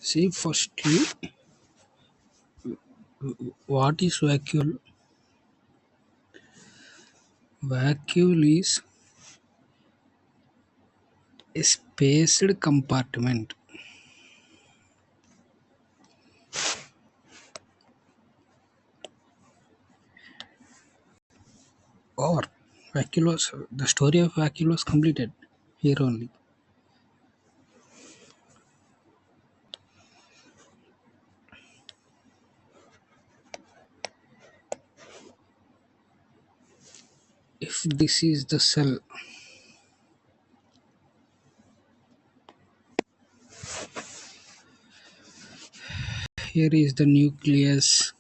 See, firstly, what is vacuole? Vacuole is a spaced compartment, or vacuoles. The story of vacuole was completed here only. If this is the cell, here is the nucleus,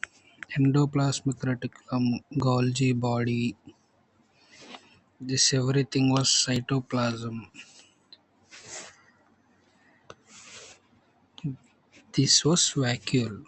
endoplasmic reticulum, Golgi body. This everything was cytoplasm. This was vacuole.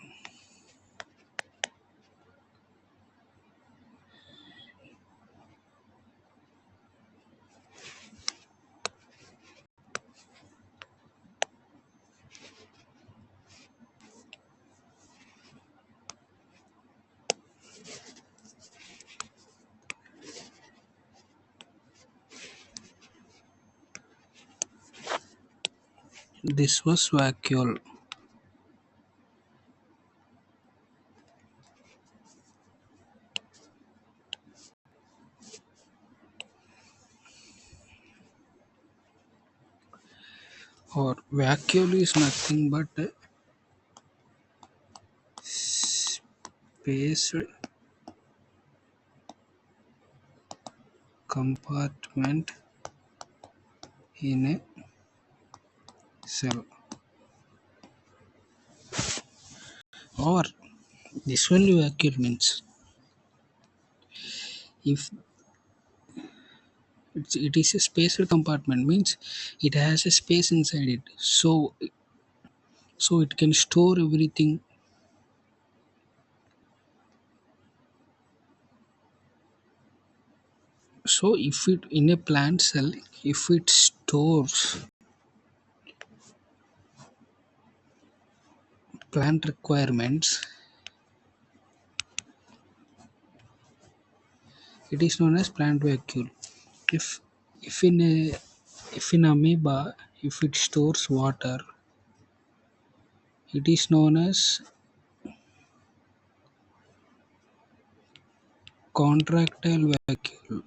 This was vacuole. Or vacuole is nothing but a spaced compartment in a cell. Or this only vacuole means if it is a spaced compartment means it has a space inside it, so it can store everything. So if it in a plant cell, if it stores plant requirements, it is known as plant vacuole. If if in a if in amoeba, if it stores water, it is known as contractile vacuole.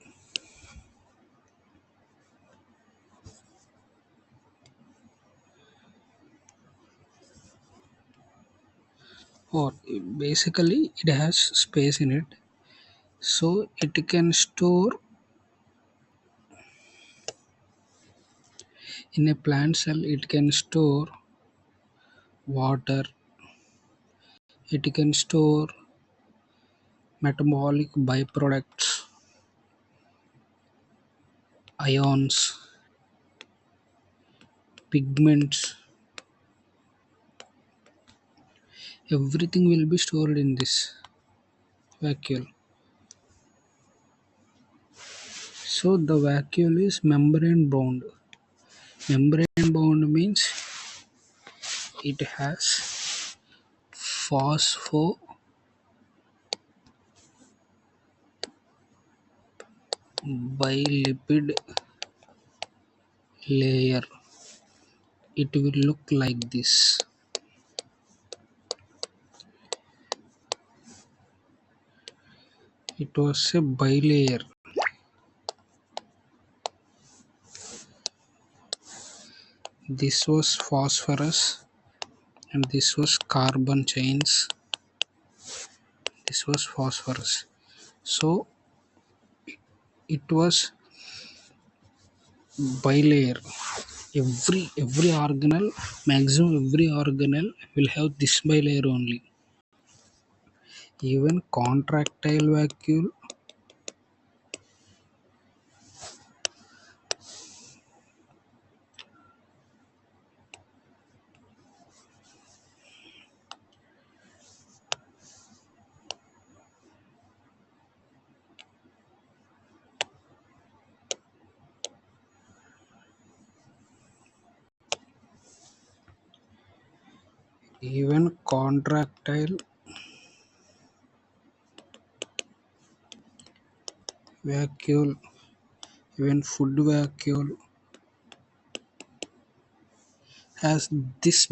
Or basically it has space in it, so it can store in a plant cell, it can store water, it can store metabolic byproducts, ions, pigments, everything will be stored in this vacuole. So the vacuole is membrane bound. Membrane bound means it has phospholipid layer. It will look like this. It was a bilayer. This was phosphorus and this was carbon chains. This was phosphorus. So it was bilayer. Every organelle, maximum every organelle will have this bilayer only. Even contractile vacuole, Even contractile vacuole, even food vacuole has this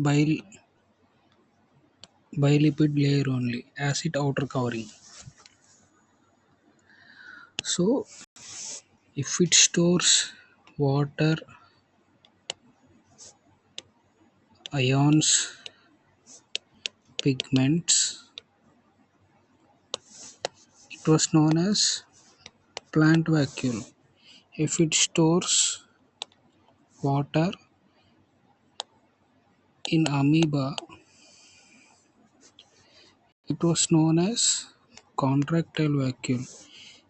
bilipid layer only as its outer covering. So if it stores water, ions, pigments, it was known as plant vacuole. If it stores water in amoeba, it was known as contractile vacuole.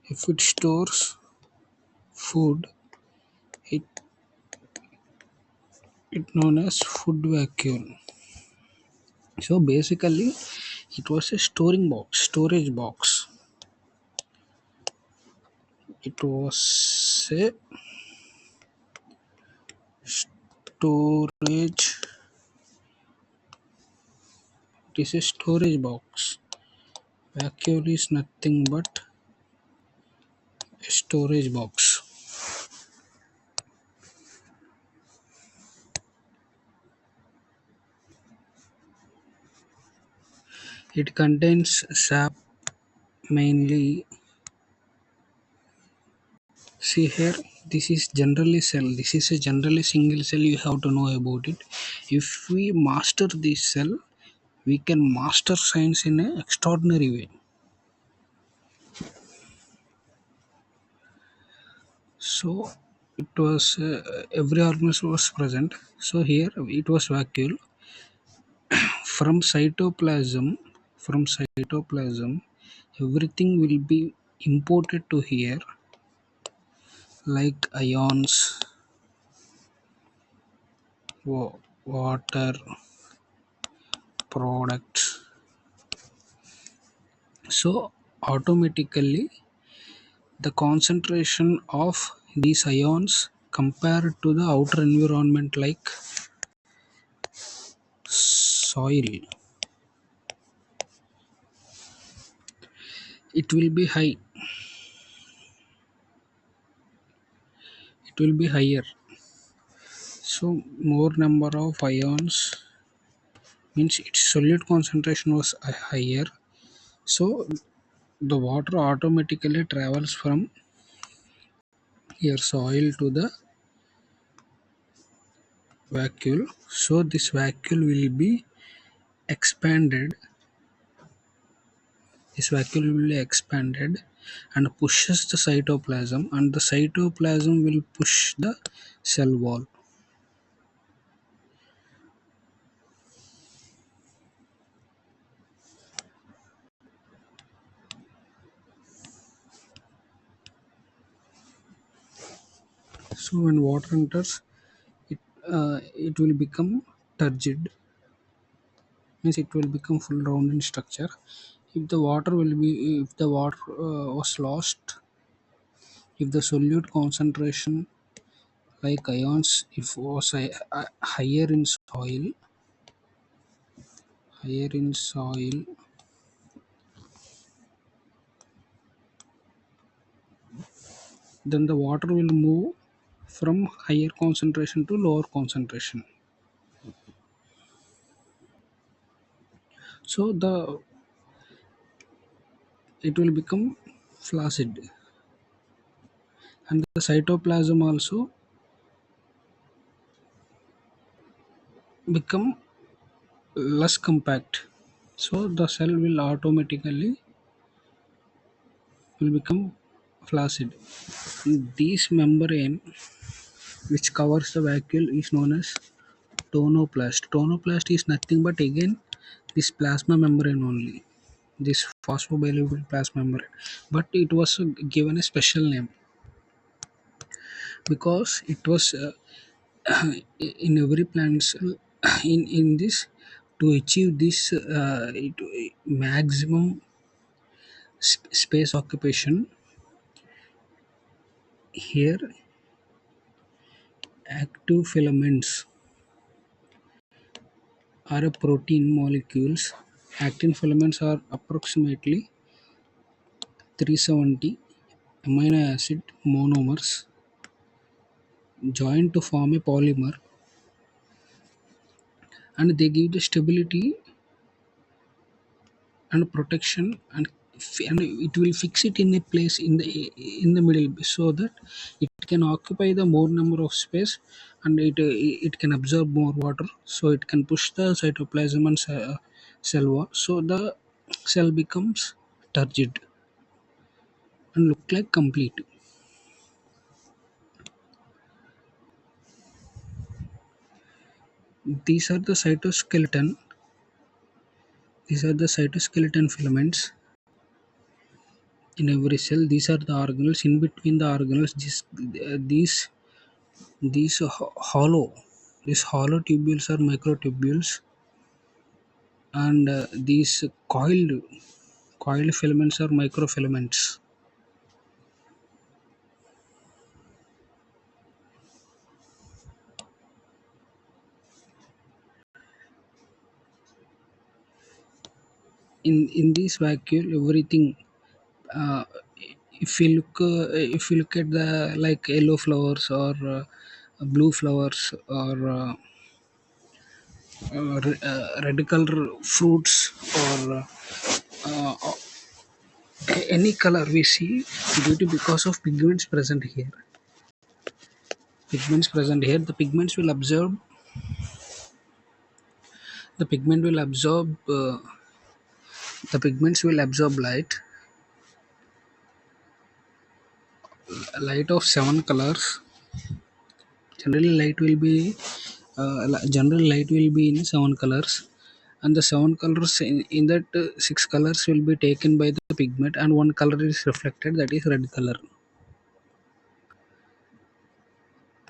If it stores food, it it known as food vacuole. So basically, it was a storage box. It was a storage. It is a storage box. Vacuole is nothing but a storage box. It contains sap mainly. See here, this is generally cell. This is a generally single cell. You have to know about it. If we master this cell, we can master science in an extraordinary way. So it was every organism was present. So here it was vacuole from cytoplasm. From cytoplasm, everything will be imported to here, like ions, water, products. So automatically the concentration of these ions compared to the outer environment like soil, it will be high. It will be higher. So more number of ions means its solute concentration was higher. So the water automatically travels from here soil to the vacuole. So this vacuole will be expanded. This vacuole will be expanded and pushes the cytoplasm, and the cytoplasm will push the cell wall. So when water enters, it will become turgid, means it will become full round in structure. If the water was lost, if the solute concentration like ions if was higher in soil, then the water will move from higher concentration to lower concentration. So the it will become flaccid, and the cytoplasm also become less compact. So the cell will automatically will become flaccid. This membrane which covers the vacuole is known as tonoplast. Tonoplast is nothing but again this plasma membrane only. This phosphobiolipid plasma membrane, but it was given a special name because it was in every plant cell in this to achieve this maximum space occupation. Here active filaments are a protein molecules. Actin filaments are approximately 370 amino acid monomers joined to form a polymer, and they give the stability and protection, and it will fix it in a place in the middle so that it can occupy the more number of space, and it can absorb more water, so it can push the cytoplasm and cell wall, so the cell becomes turgid and look like complete. These are the cytoskeleton. These are the cytoskeleton filaments in every cell. These are the organelles. In between the organelles, these hollow, these hollow tubules are microtubules, and these coiled filaments are microfilaments. In this vacuole, everything. Uh, if you look at the like yellow flowers or blue flowers or red color fruits or any color we see due to because of pigments present here. Pigments present here. The pigment will absorb the pigments will absorb light of seven colors. Generally light will be general light will be in seven colors, and the seven colors in that six colors will be taken by the pigment, and one color is reflected, that is red color.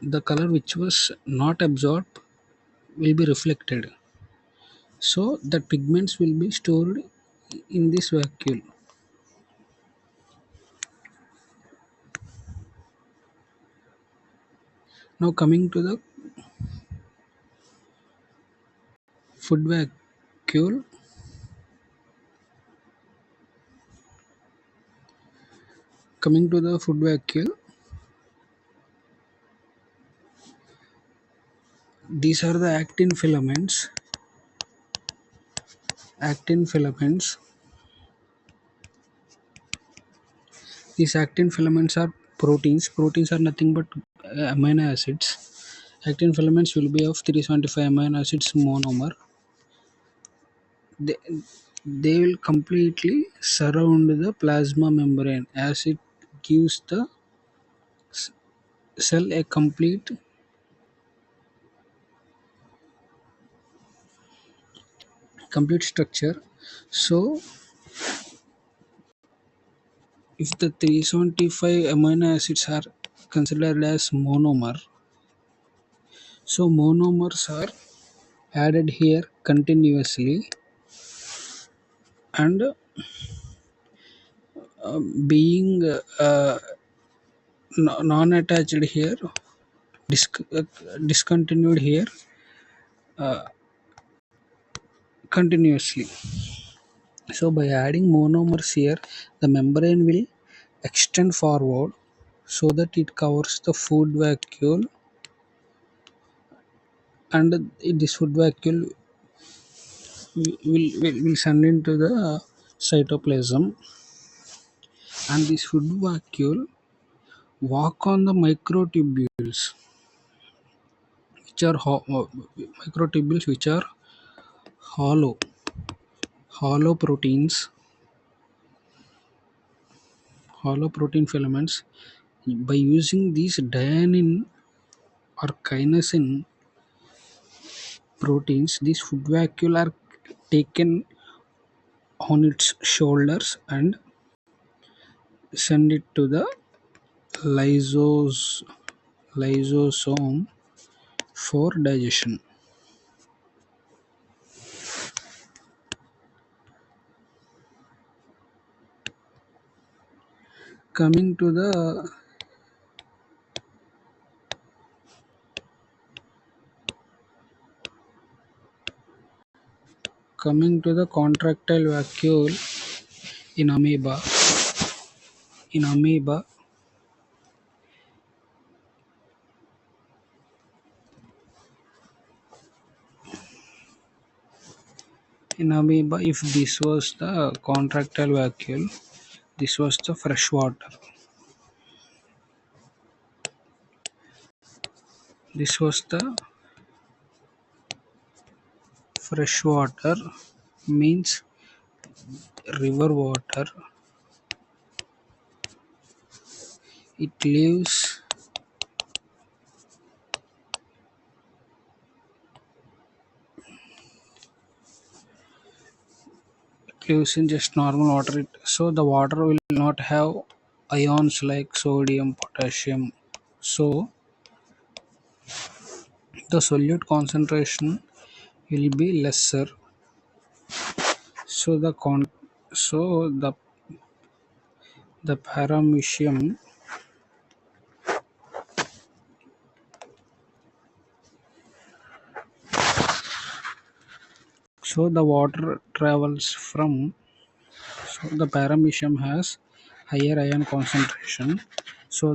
The color which was not absorbed will be reflected, so the pigments will be stored in this vacuole. Now food vacuole coming to the food vacuole, these are the actin filaments. These actin filaments are proteins. Proteins are nothing but amino acids. Actin filaments will be of 375 amino acids monomer. They, they will completely surround the plasma membrane as it gives the cell a complete structure. So if the 375 amino acids are considered as monomer, so monomers are added here continuously, and being non-attached here, discontinued here continuously. So by adding monomers here, the membrane will extend forward so that it covers the food vacuole, and this food vacuole will send into the cytoplasm, and this food vacuole walk on the microtubules which are microtubules which are hollow proteins, hollow protein filaments. By using these dianin or kinesin proteins, these food vacuole are taken on its shoulders and send it to the lysos, lysosome for digestion. Coming to the Coming to the contractile vacuole in amoeba. In amoeba, if this was the contractile vacuole, this was the fresh water. This was the fresh water, means river water. It lives in just normal water. So the water will not have ions like sodium, potassium. So the solute concentration will be lesser. So the paramecium, so the water travels from, so the paramecium has higher ion concentration. So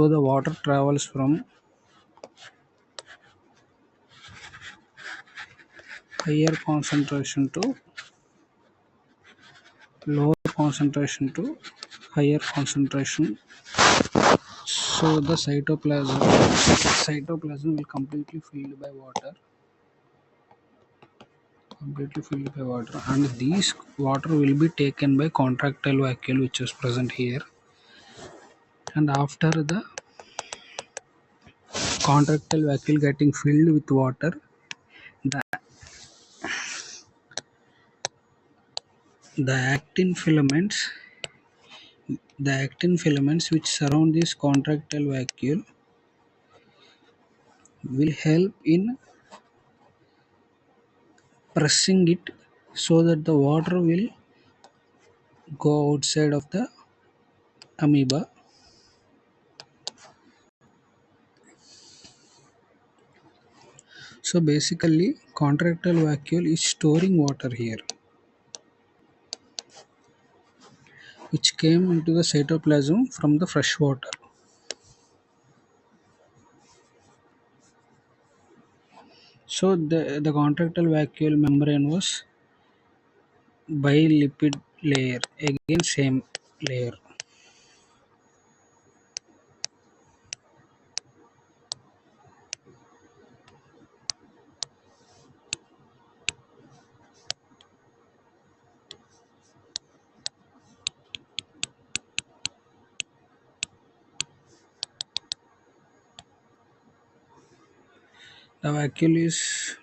the water travels from higher concentration to lower concentration to higher concentration. So the cytoplasm will completely filled by water, and these water will be taken by contractile vacuole, which is present here. And after the contractile vacuole getting filled with water, the the actin filaments which surround this contractile vacuole will help in pressing it so that the water will go outside of the amoeba. So basically, contractile vacuole is storing water here, which came into the cytoplasm from the fresh water. So the contractile vacuole membrane was bilipid layer, again same layer. The vacuole is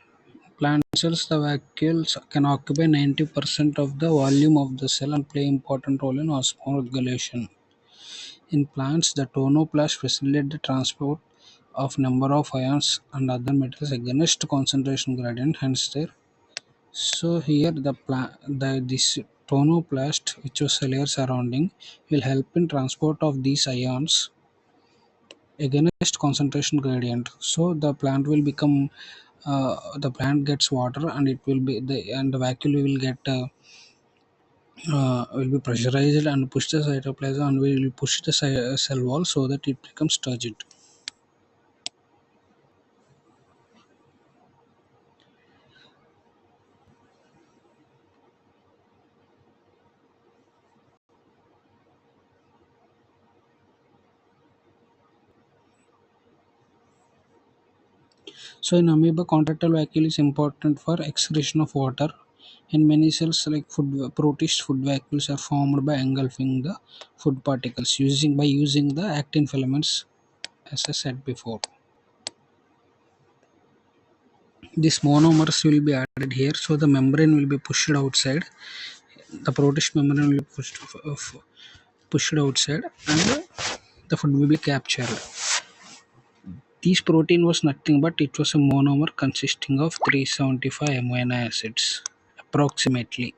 plant cells. The vacuoles can occupy 90% of the volume of the cell and play important role in osmoregulation. In plants, the tonoplast facilitate the transport of number of ions and other metals against concentration gradient. Hence, here this tonoplast, which was a layer surrounding, will help in transport of these ions against concentration gradient. So the plant will become the plant gets water, and it will be the vacuole will be pressurized and push the cytoplasm, and will push the cell wall so that it becomes turgid. So in amoeba, contractile vacuole is important for excretion of water. In many cells, like protist food vacuoles are formed by engulfing the food particles using the actin filaments, as I said before. These monomers will be added here, so the membrane will be pushed outside. The protist membrane will be pushed outside, and the food will be captured. This protein was nothing but it was a monomer consisting of 375 amino acids approximately.